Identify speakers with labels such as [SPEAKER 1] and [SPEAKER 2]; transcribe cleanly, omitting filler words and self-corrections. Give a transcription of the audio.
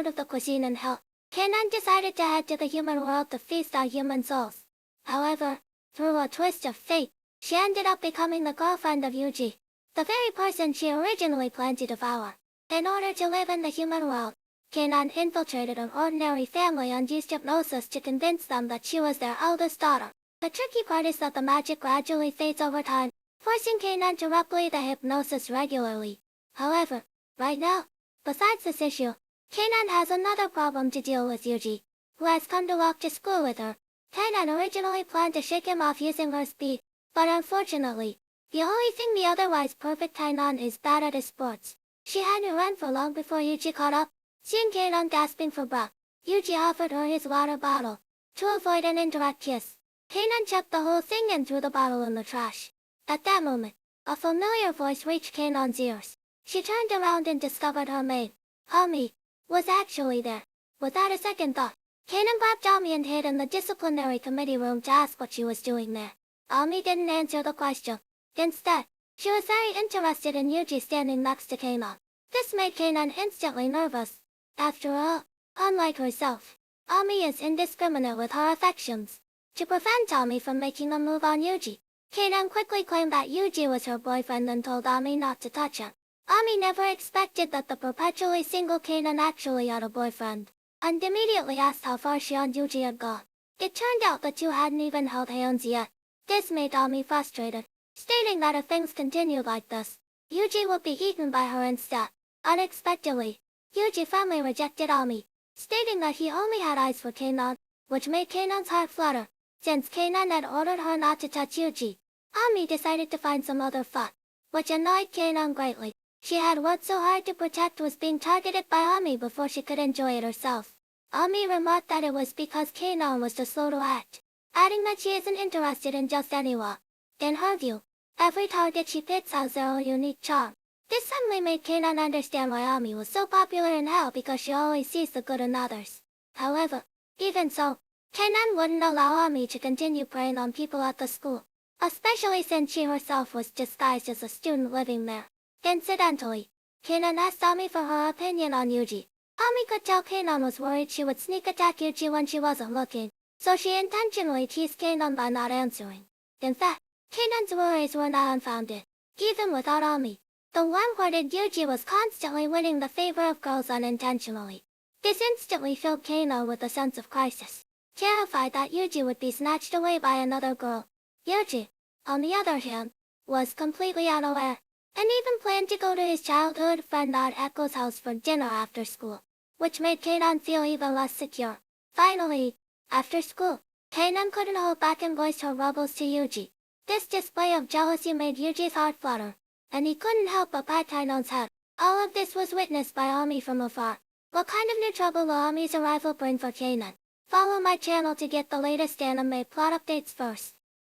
[SPEAKER 1] out of the cuisine in hell, Kanan decided to head to the human world to feast on human souls. However, through a twist of fate, she ended up becoming the girlfriend of Yuji, the very person she originally planned to devour. In order to live in the human world, Kanan infiltrated an ordinary family and used hypnosis to convince them that she was their eldest daughter. The tricky part is that the magic gradually fades over time, forcing Kanan to replay the hypnosis regularly. However, right now, besides this issue, Kanan has another problem to deal with: Yuji, who has come to walk to school with her. Kanan originally planned to shake him off using her speed, but unfortunately, the only thing the otherwise perfect Kanan is bad at is sports. She hadn't run for long before Yuji caught up. Seeing Kanan gasping for breath, Yuji offered her his water bottle to avoid an indirect kiss. Kanan chucked the whole thing and threw the bottle in the trash. At that moment, a familiar voice reached Kanan's ears. She turned around and discovered her maid, Ami, was actually there. Without a second thought, Kanan grabbed Ami and hid in the disciplinary committee room to ask what she was doing there. Ami didn't answer the question. Instead, she was very interested in Yuji standing next to Kanan. This made Kanan instantly nervous. After all, unlike herself, Ami is indiscriminate with her affections. To prevent Ami from making a move on Yuji, Kanan quickly claimed that Yuji was her boyfriend and told Ami not to touch him. Ami never expected that the perpetually single Kanan actually had a boyfriend, and immediately asked how far she and Yuji had gone. It turned out the two hadn't even held hands yet. This made Ami frustrated, stating that if things continued like this, Yuji would be eaten by her instead. Unexpectedly, Yuji firmly rejected Ami, stating that he only had eyes for Kanan, which made Kanan's heart flutter. Since Kanan had ordered her not to touch Yuji, Ami decided to find some other fun, which annoyed Kanan greatly. She had worked so hard to protect was being targeted by Ami before she could enjoy it herself. Ami remarked that it was because Kanan was too slow to act, adding that she isn't interested in just anyone. In her view, every target she picks has their own unique charm. This suddenly made Kanan understand why Ami was so popular in hell, because she always sees the good in others. However, even so, Kanan wouldn't allow Ami to continue preying on people at the school, especially since she herself was disguised as a student living there. Incidentally, Kanan asked Ami for her opinion on Yuji. Ami could tell Kanan was worried she would sneak attack Yuji when she wasn't looking, so she intentionally teased Kanan by not answering. In fact, Kanan's worries were not unfounded. Even without Ami, the warm-hearted Yuji was constantly winning the favor of girls unintentionally. This instantly filled Kanan with a sense of crisis, terrified that Yuji would be snatched away by another girl. Yuji, on the other hand, was completely unaware, and even planned to go to his childhood friend Aunt Echo's house for dinner after school, which made Kanan feel even less secure. Finally, after school, Kanan couldn't hold back and voiced her rebels to Yuji. This display of jealousy made Yuji's heart flutter, and he couldn't help but pat Kanan's head. All of this was witnessed by Ami from afar. What kind of new trouble will Ami's arrival bring for Kanan? Follow my channel to get the latest anime plot updates first.